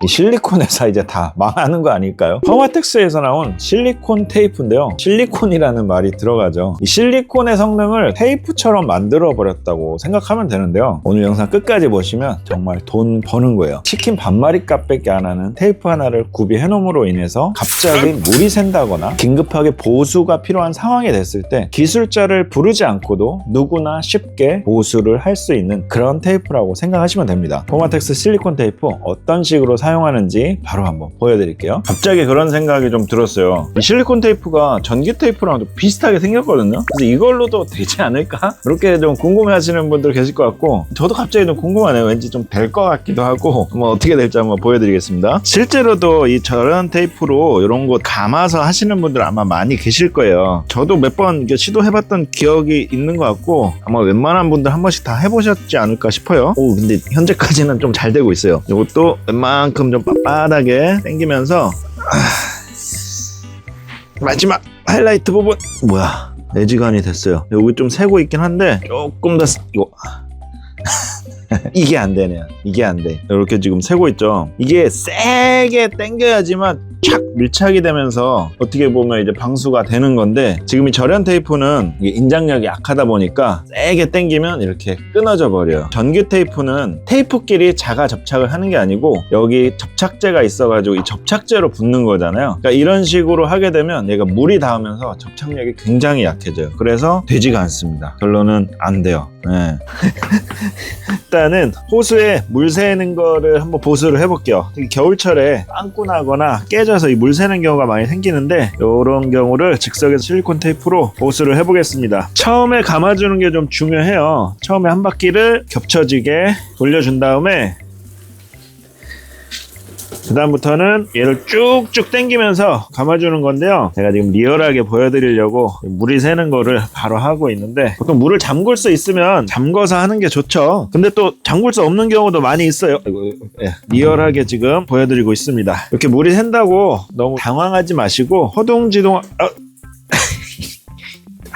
이 실리콘 회사 이제 다 망하는 거 아닐까요? 퍼마텍스에서 나온 실리콘 테이프인데요. 실리콘이라는 말이 들어가죠. 이 실리콘의 성능을 테이프처럼 만들어 버렸다고 생각하면 되는데요. 오늘 영상 끝까지 보시면 정말 돈 버는 거예요. 치킨 반마리 값밖에 안 하는 테이프 하나를 구비해 놓음으로 인해서 갑자기 물이 샌다거나 긴급하게 보수가 필요한 상황이 됐을 때 기술자를 부르지 않고도 누구나 쉽게 보수를 할 수 있는 그런 테이프라고 생각하시면 됩니다. 퍼마텍스 실리콘 테이프 어떤 식으로 사용하는지 바로 한번 보여드릴게요. 갑자기 그런 생각이 좀 들었어요. 이 실리콘 테이프가 전기 테이프랑 좀 비슷하게 생겼거든요. 그래서 이걸로도 되지 않을까? 그렇게 좀 궁금해 하시는 분들 계실 것 같고, 저도 갑자기 좀 궁금하네요. 왠지 좀 될 것 같기도 하고, 뭐 어떻게 될지 한번 보여드리겠습니다. 실제로도 이 저런 테이프로 이런 거 감아서 하시는 분들 아마 많이 계실 거예요. 저도 몇 번 시도해봤던 기억이 있는 것 같고, 아마 웬만한 분들 한 번씩 다 해보셨지 않을까 싶어요. 오, 근데 현재까지는 좀 잘 되고 있어요. 이것도 웬만큼 좀 빳빳하게 당기면서 마지막 하이라이트 부분, 뭐야, 내지간이 됐어요. 여기 좀 새고 있긴 한데 조금 더 이거 이게 안 되네요. 이게 안 돼. 이렇게 지금 새고 있죠. 이게 세게 당겨야지만 착 밀착이 되면서 어떻게 보면 이제 방수가 되는 건데, 지금 이 절연 테이프는 이게 인장력이 약하다 보니까 세게 당기면 이렇게 끊어져 버려요. 전기 테이프는 테이프끼리 자가 접착을 하는 게 아니고 여기 접착제가 있어가지고 이 접착제로 붙는 거잖아요. 그러니까 이런 식으로 하게 되면 얘가 물이 닿으면서 접착력이 굉장히 약해져요. 그래서 되지가 않습니다. 결론은 안 돼요. 네. 일단은 호수에 물 새는 거를 한번 보수를 해볼게요. 겨울철에 빵꾸 나거나 깨져서 이 물 새는 경우가 많이 생기는데, 이런 경우를 즉석에서 실리콘 테이프로 보수를 해보겠습니다. 처음에 감아주는 게 좀 중요해요. 처음에 한 바퀴를 겹쳐지게 돌려준 다음에 그 다음부터는 얘를 쭉쭉 당기면서 감아주는 건데요. 제가 지금 리얼하게 보여드리려고 물이 새는 거를 바로 하고 있는데, 보통 물을 잠글 수 있으면 잠궈서 하는 게 좋죠. 근데 또 잠글 수 없는 경우도 많이 있어요. 리얼하게 지금 보여드리고 있습니다. 이렇게 물이 샌다고 너무 당황하지 마시고 허둥지둥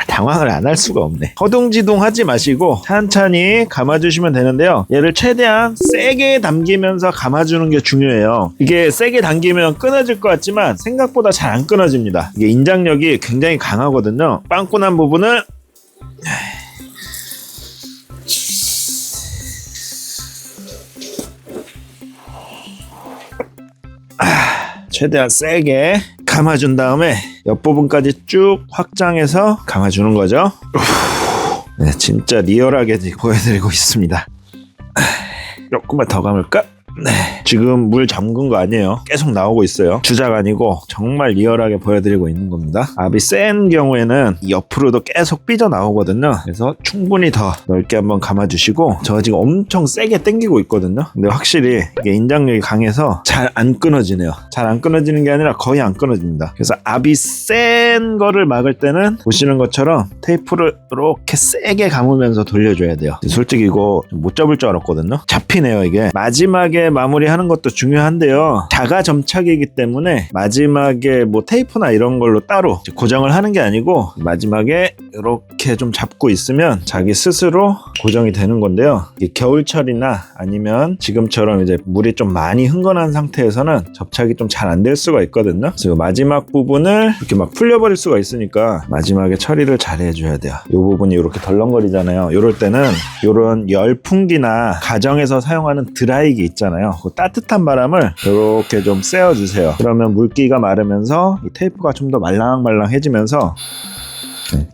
당황을 안 할 수가 없네. 허둥지둥 하지 마시고 천천히 감아주시면 되는데요. 얘를 최대한 세게 당기면서 감아주는 게 중요해요. 이게 세게 당기면 끊어질 것 같지만 생각보다 잘 안 끊어집니다. 이게 인장력이 굉장히 강하거든요. 빵꾸 난 부분을 최대한 세게 감아준 다음에 옆부분까지 쭉 확장해서 감아주는 거죠. 네, 진짜 리얼하게 보여드리고 있습니다. 조금만 더 감을까? 네, 지금 물 잠근 거 아니에요. 계속 나오고 있어요. 주작 아니고 정말 리얼하게 보여드리고 있는 겁니다. 압이 센 경우에는 옆으로도 계속 삐져 나오거든요. 그래서 충분히 더 넓게 한번 감아주시고, 저 지금 엄청 세게 당기고 있거든요. 근데 확실히 이게 인장력이 강해서 잘 안 끊어지네요. 잘 안 끊어지는 게 아니라 거의 안 끊어집니다. 그래서 압이 센 거를 막을 때는 보시는 것처럼 테이프를 이렇게 세게 감으면서 돌려줘야 돼요. 솔직히 이거 못 잡을 줄 알았거든요. 잡히네요. 이게 마지막에 마무리하는 것도 중요한데요. 자가 점착이기 때문에 마지막에 뭐 테이프나 이런 걸로 따로 고정을 하는 게 아니고 마지막에 이렇게 좀 잡고 있으면 자기 스스로 고정이 되는 건데요. 이게 겨울철이나 아니면 지금처럼 이제 물이 좀 많이 흥건한 상태에서는 접착이 좀 잘 안 될 수가 있거든요. 그래서 마지막 부분을 이렇게 막 풀려버릴 수가 있으니까 마지막에 처리를 잘 해줘야 돼요. 이 부분이 이렇게 덜렁거리잖아요. 이럴 때는 이런 열풍기나 가정에서 사용하는 드라이기 있잖아요. 그 따뜻한 바람을 이렇게 좀 쐬어주세요. 그러면 물기가 마르면서 이 테이프가 좀 더 말랑말랑해지면서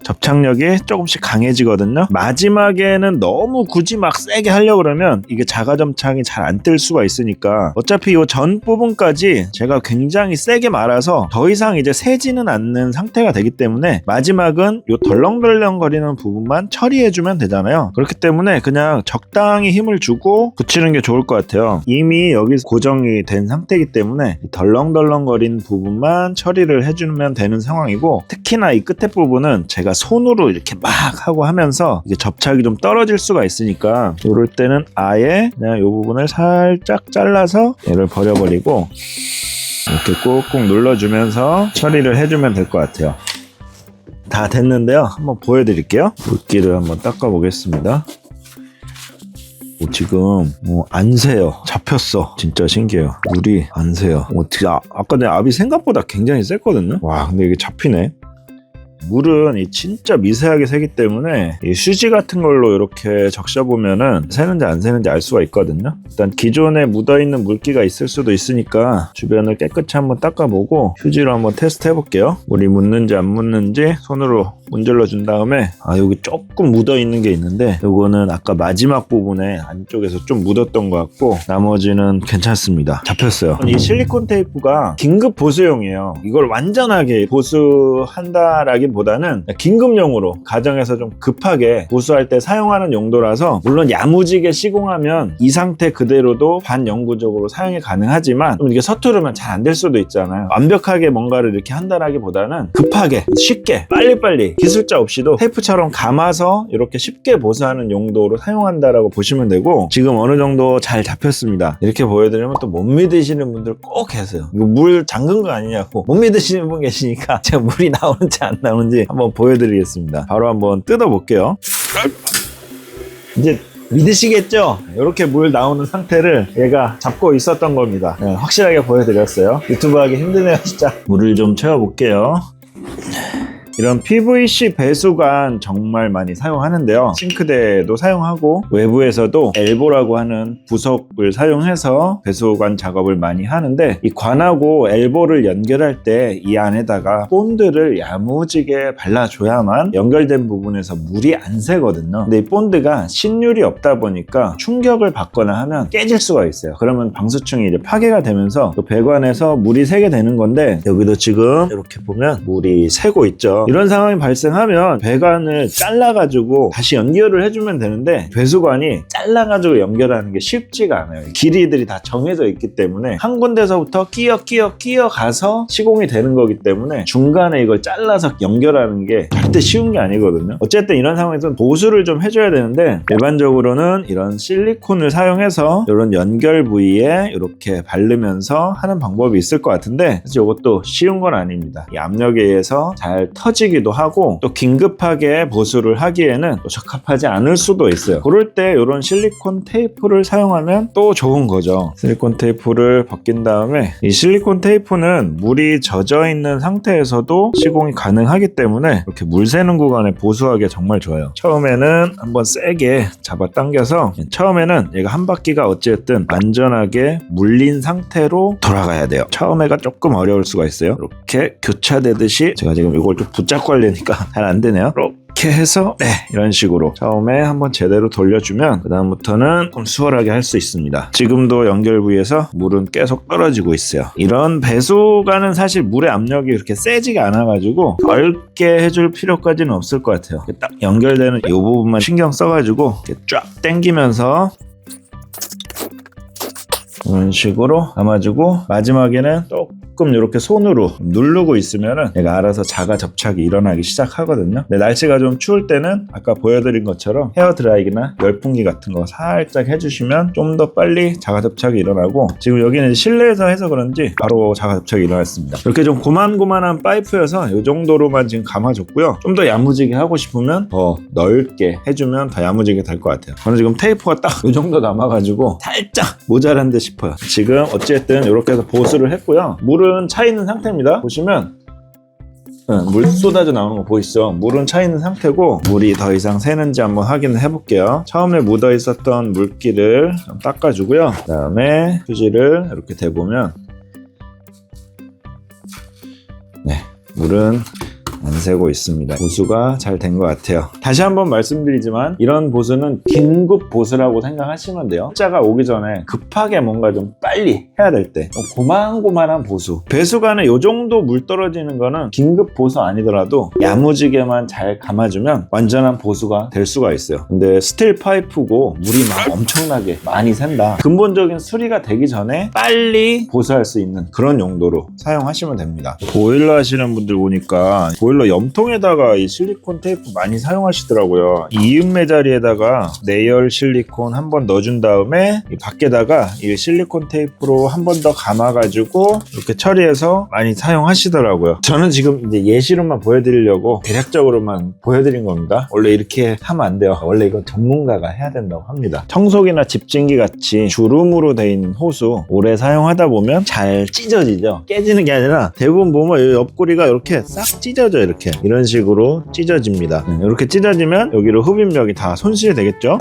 접착력이 조금씩 강해지거든요. 마지막에는 너무 굳이 막 세게 하려고 그러면 이게 자가점착이 잘 안 뜰 수가 있으니까, 어차피 이 전 부분까지 제가 굉장히 세게 말아서 더 이상 이제 새지는 않는 상태가 되기 때문에 마지막은 이 덜렁덜렁거리는 부분만 처리해주면 되잖아요. 그렇기 때문에 그냥 적당히 힘을 주고 붙이는 게 좋을 것 같아요. 이미 여기 고정이 된 상태이기 때문에 덜렁덜렁거리는 부분만 처리를 해주면 되는 상황이고, 특히나 이 끝에 부분은 제가 손으로 이렇게 막 하고 하면서 이게 접착이 좀 떨어질 수가 있으니까, 이럴 때는 아예 그냥 이 부분을 살짝 잘라서 얘를 버려버리고 이렇게 꾹꾹 눌러주면서 처리를 해주면 될 것 같아요. 다 됐는데요. 한번 보여드릴게요. 물기를 한번 닦아 보겠습니다. 지금 안 새요. 잡혔어. 진짜 신기해요. 물이 안 새요. 아까 내 압이 생각보다 굉장히 셌거든요. 와, 근데 이게 잡히네. 물은 진짜 미세하게 새기 때문에 이 휴지 같은 걸로 이렇게 적셔보면은 새는지 안 새는지 알 수가 있거든요. 일단 기존에 묻어있는 물기가 있을 수도 있으니까 주변을 깨끗이 한번 닦아보고 휴지로 한번 테스트 해볼게요. 물이 묻는지 안 묻는지 손으로 문질러 준 다음에 여기 조금 묻어있는 게 있는데 요거는 아까 마지막 부분에 안쪽에서 좀 묻었던 것 같고 나머지는 괜찮습니다. 잡혔어요. 이 실리콘 테이프가 긴급 보수용이에요. 이걸 완전하게 보수한다라기보다는 긴급용으로 가정에서 좀 급하게 보수할 때 사용하는 용도라서 물론 야무지게 시공하면 이 상태 그대로도 반영구적으로 사용이 가능하지만 좀 이게 서투르면 잘 안 될 수도 있잖아요. 완벽하게 뭔가를 이렇게 한다라기보다는 급하게 쉽게 빨리빨리 기술자 없이도 테이프처럼 감아서 이렇게 쉽게 보수하는 용도로 사용한다라고 보시면 되고 지금 어느 정도 잘 잡혔습니다. 이렇게 보여드리면 또 못 믿으시는 분들 꼭 계세요. 이거 물 잠근 거 아니냐고 못 믿으시는 분 계시니까 제가 물이 나오는지 안 나오는지 한번 보여드리겠습니다. 바로 한번 뜯어볼게요. 이제 믿으시겠죠? 이렇게 물 나오는 상태를 얘가 잡고 있었던 겁니다. 네, 확실하게 보여드렸어요. 유튜브 하기 힘드네요 진짜. 물을 좀 채워볼게요. 이런 PVC 배수관 정말 많이 사용하는데요. 싱크대에도 사용하고 외부에서도 엘보라고 하는 부속을 사용해서 배수관 작업을 많이 하는데 이 관하고 엘보를 연결할 때 이 안에다가 본드를 야무지게 발라줘야만 연결된 부분에서 물이 안 새거든요. 근데 이 본드가 신율이 없다 보니까 충격을 받거나 하면 깨질 수가 있어요. 그러면 방수층이 이제 파괴가 되면서 또 배관에서 물이 새게 되는 건데 여기도 지금 이렇게 보면 물이 새고 있죠. 이런 상황이 발생하면 배관을 잘라가지고 다시 연결을 해주면 되는데 배수관이 잘라가지고 연결하는 게 쉽지가 않아요. 길이들이 다 정해져 있기 때문에 한 군데서부터 끼어 가서 시공이 되는 거기 때문에 중간에 이걸 잘라서 연결하는 게 절대 쉬운 게 아니거든요. 어쨌든 이런 상황에서는 보수를 좀 해줘야 되는데 일반적으로는 이런 실리콘을 사용해서 이런 연결 부위에 이렇게 바르면서 하는 방법이 있을 것 같은데 사실 이것도 쉬운 건 아닙니다. 이 압력에 의해서 잘 터지기도 하고 또 긴급하게 보수를 하기에는 또 적합하지 않을 수도 있어요. 그럴 때 이런 실리콘 테이프를 사용하면 또 좋은 거죠. 실리콘 테이프를 벗긴 다음에 이 실리콘 테이프는 물이 젖어 있는 상태에서도 시공이 가능하기 때문에 이렇게 물 새는 구간에 보수하기 정말 좋아요. 처음에는 한번 세게 잡아당겨서 처음에는 얘가 한 바퀴가 어쨌든 안전하게 물린 상태로 돌아가야 돼요. 처음에가 조금 어려울 수가 있어요. 이렇게 교차되듯이 제가 지금 이걸 좀 붙잡고 하려니까 잘 안 되네요. 이렇게 해서 이런 식으로 처음에 한번 제대로 돌려주면 그 다음부터는 좀 수월하게 할 수 있습니다. 지금도 연결 부위에서 물은 계속 떨어지고 있어요. 이런 배수관은 사실 물의 압력이 그렇게 세지가 않아가지고 넓게 해줄 필요까지는 없을 것 같아요. 딱 연결되는 이 부분만 신경 써가지고 이렇게 쫙 당기면서 이런 식으로 감아주고 마지막에는 조금 이렇게 손으로 누르고 있으면은 얘가 알아서 자가 접착이 일어나기 시작하거든요. 근데 날씨가 좀 추울 때는 아까 보여드린 것처럼 헤어드라이기나 열풍기 같은 거 살짝 해주시면 좀 더 빨리 자가 접착이 일어나고 지금 여기는 실내에서 해서 그런지 바로 자가 접착이 일어났습니다. 이렇게 좀 고만고만한 파이프여서 이 정도로만 지금 감아줬고요. 좀 더 야무지게 하고 싶으면 더 넓게 해주면 더 야무지게 될 것 같아요. 저는 지금 테이프가 딱 이 정도 남아가지고 살짝 모자란 듯 싶어요. 지금 어쨌든 이렇게 해서 보수를 했고요. 물은 차 있는 상태입니다. 보시면 물 쏟아져 나오는 거 보이시죠? 물은 차 있는 상태고 물이 더 이상 새는지 한번 확인을 해볼게요. 처음에 묻어 있었던 물기를 좀 닦아주고요. 그 다음에 휴지를 이렇게 대보면 물은 안 새고 있습니다. 보수가 잘 된 것 같아요. 다시 한번 말씀드리지만 이런 보수는 긴급 보수라고 생각하시면 돼요. 숫자가 오기 전에 급하게 뭔가 좀 빨리 해야 될 때 고만고만한 보수. 배수관에 이 정도 물 떨어지는 거는 긴급 보수 아니더라도 야무지게만 잘 감아주면 완전한 보수가 될 수가 있어요. 근데 스틸 파이프고 물이 막 엄청나게 많이 샌다. 근본적인 수리가 되기 전에 빨리 보수할 수 있는 그런 용도로 사용하시면 됩니다. 보일러 하시는 분들 보니까 보일러 염통에다가 이 실리콘 테이프 많이 사용하시더라고요. 이음매 자리에다가 내열 실리콘 한 번 넣어준 다음에 이 밖에다가 이 실리콘 테이프로 한 번 더 감아가지고 이렇게 처리해서 많이 사용하시더라고요. 저는 지금 이제 예시로만 보여드리려고 대략적으로만 보여드린 겁니다. 원래 이렇게 하면 안 돼요. 원래 이건 전문가가 해야 된다고 합니다. 청소기나 집진기 같이 주름으로 돼 있는 호수 오래 사용하다 보면 잘 찢어지죠. 깨지는 게 아니라 대부분 보면 이 옆구리가 이렇게 싹 찢어져. 이렇게 이런 식으로 찢어집니다. 이렇게 찢어지면 여기로 흡입력이 다 손실이 되겠죠.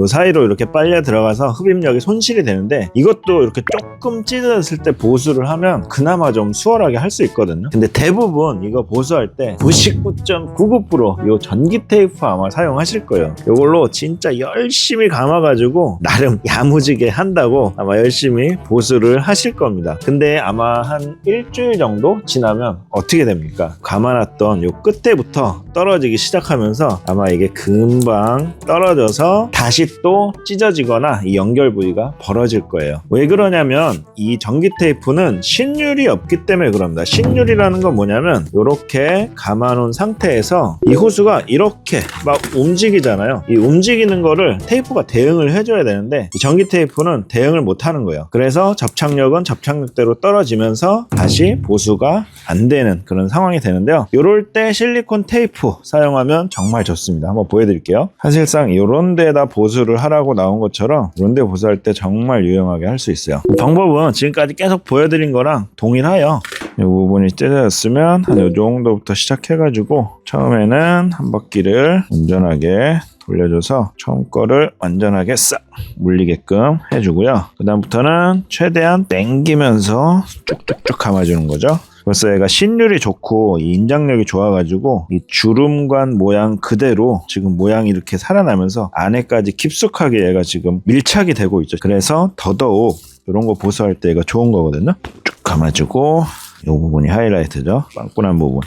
요 사이로 이렇게 빨려 들어가서 흡입력이 손실이 되는데, 이것도 이렇게 조금 찢어졌을 때 보수를 하면 그나마 좀 수월하게 할 수 있거든요. 근데 대부분 이거 보수할 때 99.99% 요 전기 테이프 아마 사용하실 거예요. 요걸로 진짜 열심히 감아가지고 나름 야무지게 한다고 아마 열심히 보수를 하실 겁니다. 근데 아마 한 일주일 정도 지나면 어떻게 됩니까? 감아놨던 요 끝에부터 떨어지기 시작하면서 아마 이게 금방 떨어져서 다시 또 찢어지거나 이 연결 부위가 벌어질 거예요. 왜 그러냐면 이 전기 테이프는 신율이 없기 때문에 그럽니다. 신율이라는 건 뭐냐면 이렇게 감아놓은 상태에서 이 호수가 이렇게 막 움직이잖아요. 이 움직이는 거를 테이프가 대응을 해줘야 되는데 이 전기 테이프는 대응을 못 하는 거예요. 그래서 접착력은 접착력대로 떨어지면서 다시 보수가 안 되는 그런 상황이 되는데요. 이럴 때 실리콘 테이프 사용하면 정말 좋습니다. 한번 보여드릴게요. 사실상 이런 데다 보수를 하라고 나온 것처럼 이런 데 보수할 때 정말 유용하게 할 수 있어요. 방법은 지금까지 계속 보여드린 거랑 동일해요. 이 부분이 찢어졌으면 한 이 정도부터 시작해가지고 처음에는 한 바퀴를 온전하게 돌려줘서 처음 거를 완전하게 싹 물리게끔 해주고요. 그 다음부터는 최대한 당기면서 쭉쭉쭉 감아주는 거죠. 벌써 얘가 신율이 좋고 이 인장력이 좋아가지고 이 주름관 모양 그대로 지금 모양이 이렇게 살아나면서 안에까지 깊숙하게 얘가 지금 밀착이 되고 있죠. 그래서 더더욱 이런 거 보수할 때 얘가 좋은 거거든요. 쭉 감아주고 이 부분이 하이라이트죠. 빵꾸난 부분.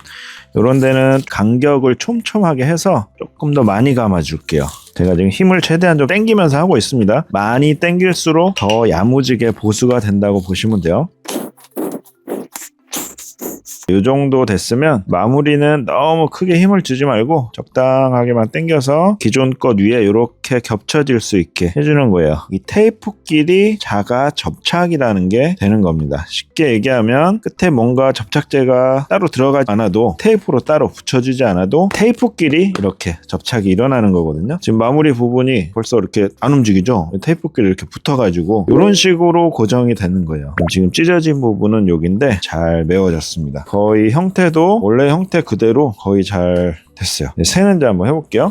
이런 데는 간격을 촘촘하게 해서 조금 더 많이 감아줄게요. 제가 지금 힘을 최대한 좀 당기면서 하고 있습니다. 많이 당길수록 더 야무지게 보수가 된다고 보시면 돼요. 이 정도 됐으면 마무리는 너무 크게 힘을 주지 말고 적당하게만 당겨서 기존 것 위에 이렇게 겹쳐질 수 있게 해주는 거예요. 이 테이프끼리 자가 접착이라는 게 되는 겁니다. 쉽게 얘기하면 끝에 뭔가 접착제가 따로 들어가지 않아도 테이프로 따로 붙여주지 않아도 테이프끼리 이렇게 접착이 일어나는 거거든요. 지금 마무리 부분이 벌써 이렇게 안 움직이죠? 테이프끼리 이렇게 붙어가지고 이런 식으로 고정이 되는 거예요. 지금 찢어진 부분은 여기인데 잘 메워졌습니다. 거의 형태도 원래 형태 그대로 거의 잘 됐어요. 새는지 한번 해볼게요.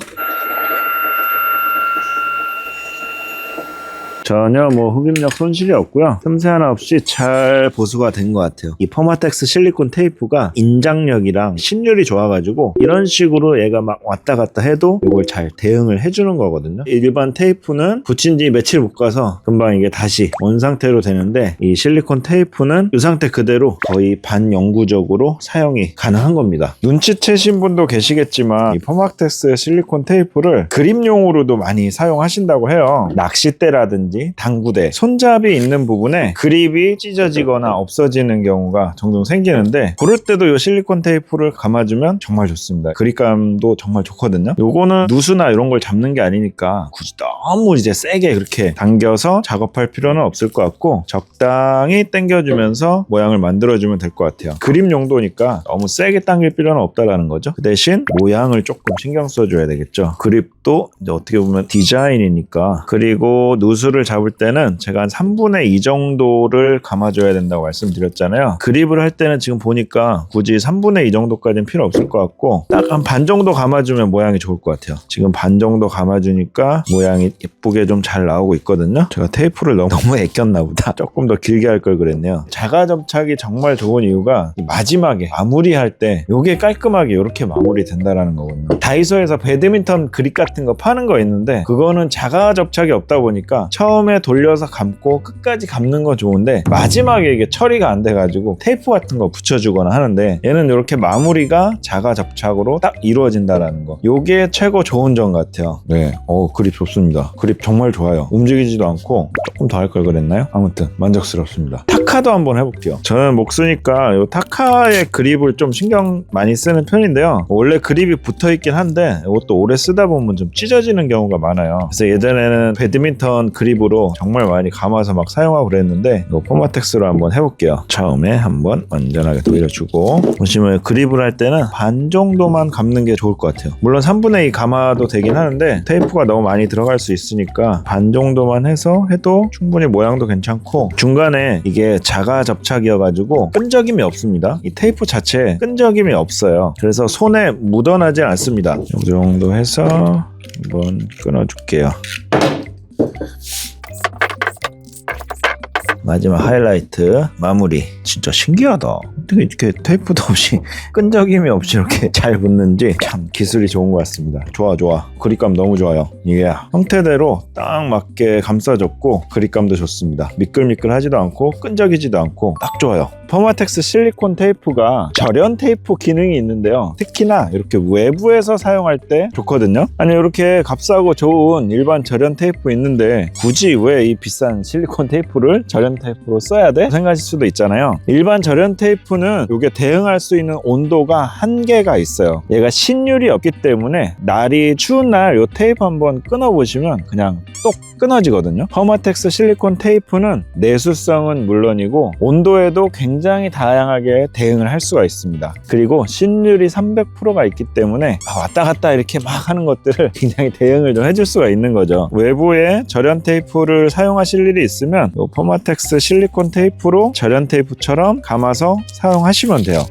전혀 흡입력 손실이 없고요. 틈새 하나 없이 잘 보수가 된 것 같아요. 이 퍼마텍스 실리콘 테이프가 인장력이랑 신율이 좋아가지고 이런 식으로 얘가 막 왔다 갔다 해도 이걸 잘 대응을 해주는 거거든요. 일반 테이프는 붙인 지 며칠 못 가서 금방 이게 다시 원 상태로 되는데 이 실리콘 테이프는 이 상태 그대로 거의 반영구적으로 사용이 가능한 겁니다. 눈치채신 분도 계시겠지만 이 퍼마텍스 실리콘 테이프를 그립용으로도 많이 사용하신다고 해요. 낚싯대라든지 당구대, 손잡이 있는 부분에 그립이 찢어지거나 없어지는 경우가 종종 생기는데 그럴 때도 이 실리콘 테이프를 감아주면 정말 좋습니다. 그립감도 정말 좋거든요. 요거는 누수나 이런 걸 잡는 게 아니니까 굳이 너무 이제 세게 그렇게 당겨서 작업할 필요는 없을 것 같고 적당히 당겨주면서 모양을 만들어주면 될 것 같아요. 그립 용도니까 너무 세게 당길 필요는 없다라는 거죠. 그 대신 모양을 조금 신경 써줘야 되겠죠. 그립도 이제 어떻게 보면 디자인이니까. 그리고 누수를 잡을 때는 제가 한 3분의 2 정도를 감아줘야 된다고 말씀드렸잖아요. 그립을 할 때는 지금 보니까 굳이 3분의 2 정도까지는 필요 없을 것 같고 딱 한 반 정도 감아주면 모양이 좋을 것 같아요. 지금 반 정도 감아주니까 모양이 예쁘게 좀 잘 나오고 있거든요. 제가 테이프를 너무 아꼈나 보다. 조금 더 길게 할 걸 그랬네요. 자가 접착이 정말 좋은 이유가 이 마지막에 마무리할 때 이게 깔끔하게 이렇게 마무리 된다라는 거거든요. 다이소에서 배드민턴 그립 같은 거 파는 거 있는데 그거는 자가 접착이 없다 보니까 처음에 돌려서 감고 끝까지 감는 건 좋은데 마지막에 이게 처리가 안 돼가지고 테이프 같은 거 붙여주거나 하는데 얘는 이렇게 마무리가 자가 접착으로 딱 이루어진다라는 거, 요게 최고 좋은 점 같아요. 네, 그립 좋습니다. 그립 정말 좋아요. 움직이지도 않고. 조금 더 할 걸 그랬나요? 아무튼 만족스럽습니다. 타카도 한번 해볼게요. 저는 목 쓰니까 이 타카의 그립을 좀 신경 많이 쓰는 편인데요. 원래 그립이 붙어있긴 한데 이것도 오래 쓰다 보면 좀 찢어지는 경우가 많아요. 그래서 예전에는 배드민턴 그립으로 정말 많이 감아서 막 사용하고 그랬는데 이거 포마텍스로 한번 해볼게요. 처음에 한번 완전하게 돌려주고, 보시면 그립을 할 때는 반 정도만 감는 게 좋을 것 같아요. 물론 3분의 2 감아도 되긴 하는데 테이프가 너무 많이 들어갈 수 있으니까 반 정도만 해도 충분히 모양도 괜찮고, 중간에 이게 자가 접착이어가지고 끈적임이 없습니다. 이 테이프 자체에 끈적임이 없어요. 그래서 손에 묻어나지 않습니다. 이 정도 해서 한번 끊어줄게요. 마지막 하이라이트 마무리. 진짜 신기하다. 어떻게 이렇게 테이프도 없이 끈적임이 없이 이렇게 잘 붙는지 참 기술이 좋은 것 같습니다. 좋아. 그립감 너무 좋아요. 이게 형태대로 딱 맞게 감싸졌고 그립감도 좋습니다. 미끌미끌하지도 않고 끈적이지도 않고 딱 좋아요. 포마텍스 실리콘 테이프가 절연 테이프 기능이 있는데요. 특히나 이렇게 외부에서 사용할 때 좋거든요. 아니 이렇게 값싸고 좋은 일반 절연 테이프 있는데 굳이 왜 이 비싼 실리콘 테이프를 절연 테이프로 써야 돼? 생각하실 수도 있잖아요. 일반 절연 테이프는 이게 대응할 수 있는 온도가 한계가 있어요. 얘가 신율이 없기 때문에 날이 추운 날 이 테이프 한번 끊어보시면 그냥 똑 끊어지거든요. 포마텍스 실리콘 테이프는 내수성은 물론이고 온도에도 굉장히 다양하게 대응을 할 수가 있습니다. 그리고 신율이 300%가 있기 때문에 왔다 갔다 이렇게 막 하는 것들을 굉장히 대응을 좀 해줄 수가 있는 거죠. 외부에 절연 테이프를 사용하실 일이 있으면 이 포마텍스 실리콘 테이프로 절연 테이프처럼 감아서 사용하시면 돼요.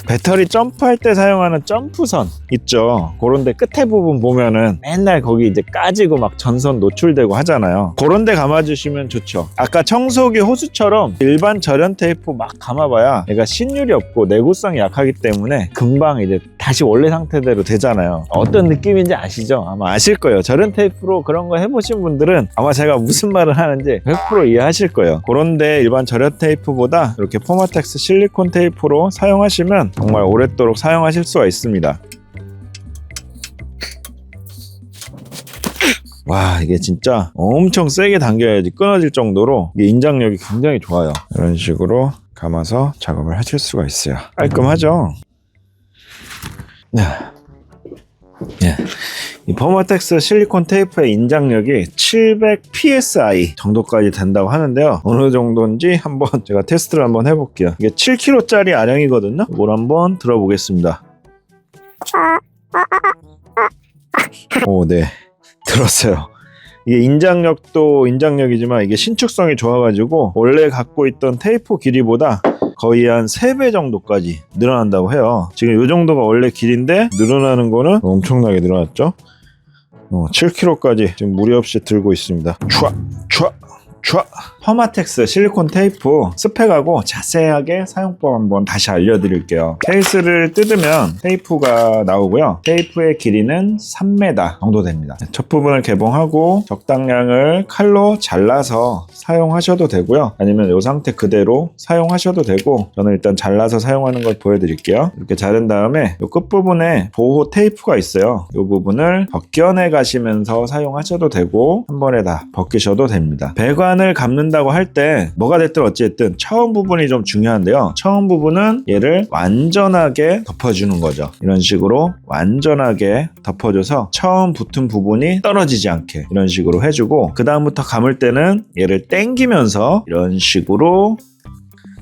배터리 점프할 때 사용하는 점프선 있죠. 그런데 끝에 부분 보면은 맨날 거기 이제 까지고 막 전선 노출되고 하잖아요. 그런데 감아주시면 좋죠. 아까 청소기 호수처럼 일반 절연 테이프 막 감아봐야 얘가 신율이 없고 내구성이 약하기 때문에 금방 이제 다시 원래 상태대로 되잖아요. 어떤 느낌인지 아시죠? 아마 아실 거예요. 절연 테이프로 그런 거 해보신 분들은 아마 제가 무슨 말을 하는지 100% 이해하실 거예요. 그런데 일반 절연 테이프보다 이렇게 포마텍스 실리콘 테이프로 사용하시면 정말 오랫도록 사용하실 수가 있습니다. 와, 이게 진짜 엄청 세게 당겨야지 끊어질 정도로 이게 인장력이 굉장히 좋아요. 이런 식으로 감아서 작업을 하실 수가 있어요. 깔끔하죠? 네. 이 포마텍스 실리콘 테이프의 인장력이 700 psi 정도까지 된다고 하는데요. 어느 정도인지 한번 제가 테스트를 한번 해볼게요. 이게 7kg짜리 아령이거든요. 이걸 한번 들어보겠습니다. 오, 네, 들었어요. 이게 인장력도 인장력이지만 이게 신축성이 좋아가지고 원래 갖고 있던 테이프 길이보다 거의 한 3배 정도까지 늘어난다고 해요. 지금 이 정도가 원래 길인데 늘어나는 거는 엄청나게 늘어났죠. 7kg까지 지금 무리 없이 들고 있습니다. 촤 포마텍스 실리콘 테이프 스펙하고 자세하게 사용법 한번 다시 알려드릴게요. 케이스를 뜯으면 테이프가 나오고요. 테이프의 길이는 3m 정도 됩니다. 첫 부분을 개봉하고 적당량을 칼로 잘라서 사용하셔도 되고요. 아니면 이 상태 그대로 사용하셔도 되고, 저는 일단 잘라서 사용하는 걸 보여드릴게요. 이렇게 자른 다음에 이 끝부분에 보호 테이프가 있어요. 이 부분을 벗겨내 가시면서 사용하셔도 되고 한 번에 다 벗기셔도 됩니다. 배관을 감는다고 할 때 뭐가 됐든 어쨌든 처음 부분이 좀 중요한데요. 처음 부분은 얘를 완전하게 덮어주는 거죠. 이런 식으로 완전하게 덮어줘서 처음 붙은 부분이 떨어지지 않게 이런 식으로 해주고, 그 다음부터 감을 때는 얘를 당기면서 이런 식으로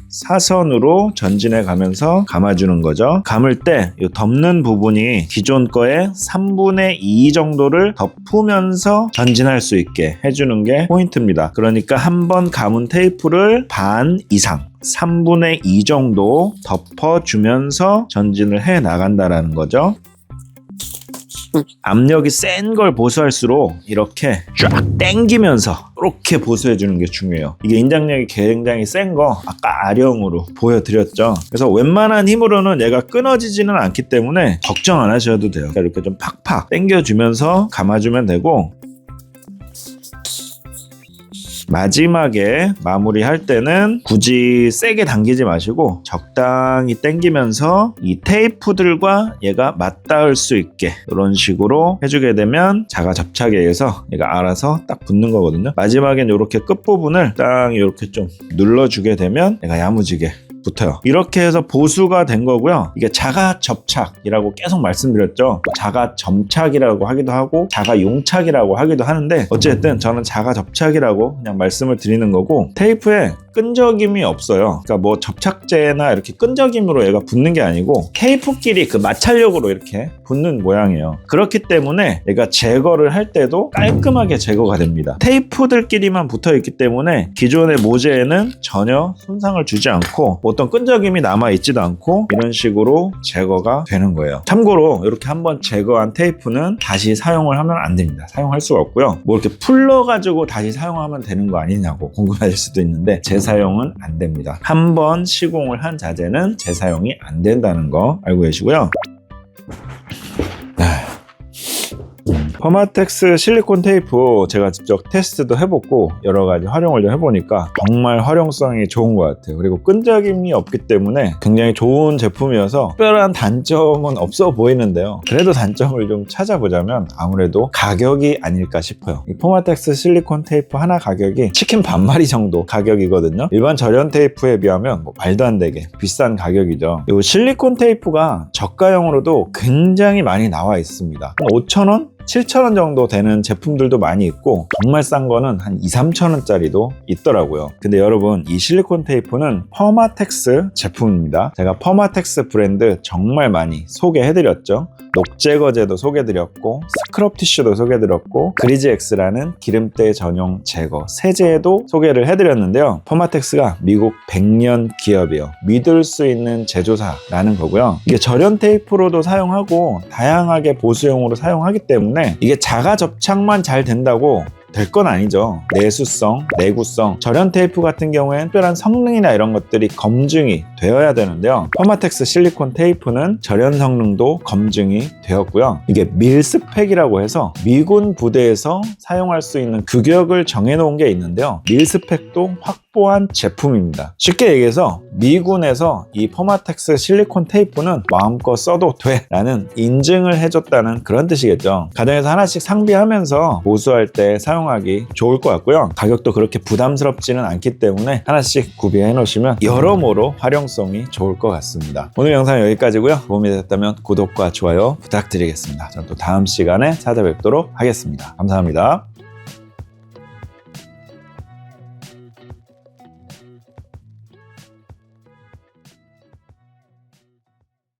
사선으로 전진해 가면서 감아주는 거죠. 감을 때 이 덮는 부분이 기존 거의 3분의 2 정도를 덮으면서 전진할 수 있게 해주는 게 포인트입니다. 그러니까 한 번 감은 테이프를 반 이상 3분의 2 정도 덮어주면서 전진을 해 나간다라는 거죠. 압력이 센 걸 보수할수록 이렇게 쫙 당기면서 이렇게 보수해 주는 게 중요해요. 이게 인장력이 굉장히 센 거 아까 아령으로 보여드렸죠. 그래서 웬만한 힘으로는 얘가 끊어지지는 않기 때문에 걱정 안 하셔도 돼요. 그러니까 이렇게 좀 팍팍 당겨주면서 감아주면 되고, 마지막에 마무리할 때는 굳이 세게 당기지 마시고 적당히 당기면서 이 테이프들과 얘가 맞닿을 수 있게 이런 식으로 해주게 되면 자가 접착에 의해서 얘가 알아서 딱 붙는 거거든요. 마지막엔 이렇게 끝부분을 딱 이렇게 좀 눌러주게 되면 얘가 야무지게 붙어요. 이렇게 해서 보수가 된 거고요. 이게 자가 접착이라고 계속 말씀드렸죠. 자가 점착이라고 하기도 하고 자가 용착이라고 하기도 하는데, 어쨌든 저는 자가 접착이라고 그냥 말씀을 드리는 거고, 테이프에 끈적임이 없어요. 그러니까 뭐 접착제나 이렇게 끈적임으로 얘가 붙는 게 아니고 테이프끼리 그 마찰력으로 이렇게 붙는 모양이에요. 그렇기 때문에 얘가 제거를 할 때도 깔끔하게 제거가 됩니다. 테이프들끼리만 붙어 있기 때문에 기존의 모재에는 전혀 손상을 주지 않고 어떤 끈적임이 남아 있지도 않고 이런 식으로 제거가 되는 거예요. 참고로 이렇게 한번 제거한 테이프는 다시 사용을 하면 안 됩니다. 사용할 수가 없고요. 뭐 이렇게 풀러가지고 다시 사용하면 되는 거 아니냐고 궁금하실 수도 있는데 재사용은 안 됩니다. 한번 시공을 한 자재는 재사용이 안 된다는 거 알고 계시고요. 퍼마텍스 실리콘 테이프 제가 직접 테스트도 해보고 여러 가지 활용을 좀 해보니까 정말 활용성이 좋은 것 같아요. 그리고 끈적임이 없기 때문에 굉장히 좋은 제품이어서 특별한 단점은 없어 보이는데요. 그래도 단점을 좀 찾아보자면 아무래도 가격이 아닐까 싶어요. 이 퍼마텍스 실리콘 테이프 하나 가격이 치킨 반마리 정도 가격이거든요. 일반 절연 테이프에 비하면 뭐 말도 안 되게 비싼 가격이죠. 그리고 실리콘 테이프가 저가형으로도 굉장히 많이 나와 있습니다. 5,000원? 7,000원 정도 되는 제품들도 많이 있고 정말 싼 거는 한 2, 3,000원짜리도 있더라고요. 근데 여러분, 이 실리콘 테이프는 퍼마텍스 제품입니다. 제가 퍼마텍스 브랜드 정말 많이 소개해드렸죠. 녹제거제도 소개해드렸고 스크럽 티슈도 소개해드렸고 그리즈엑스라는 기름때 전용 제거 세제도 소개를 해드렸는데요. 퍼마텍스가 미국 100년 기업이에요. 믿을 수 있는 제조사라는 거고요. 이게 절연 테이프로도 사용하고 다양하게 보수용으로 사용하기 때문에 이게 자가 접착만 잘 된다고 될 건 아니죠. 내수성, 내구성, 절연 테이프 같은 경우에는 특별한 성능이나 이런 것들이 검증이 되어야 되는데요. 퍼마텍스 실리콘 테이프는 절연 성능도 검증이 되었고요. 이게 밀스펙이라고 해서 미군 부대에서 사용할 수 있는 규격을 정해놓은 게 있는데요. 밀스펙도 확보한 제품입니다. 쉽게 얘기해서 미군에서 이 퍼마텍스 실리콘 테이프는 마음껏 써도 돼 라는 인증을 해줬다는 그런 뜻이겠죠. 가정에서 하나씩 상비하면서 보수할 때 사용하기 좋을 것 같고요. 가격도 그렇게 부담스럽지는 않기 때문에 하나씩 구비해 놓으시면 여러모로 활용성이 좋을 것 같습니다. 오늘 영상 여기까지고요. 도움이 되셨다면 구독과 좋아요 부탁드리겠습니다. 저는 또 다음 시간에 찾아뵙도록 하겠습니다. 감사합니다.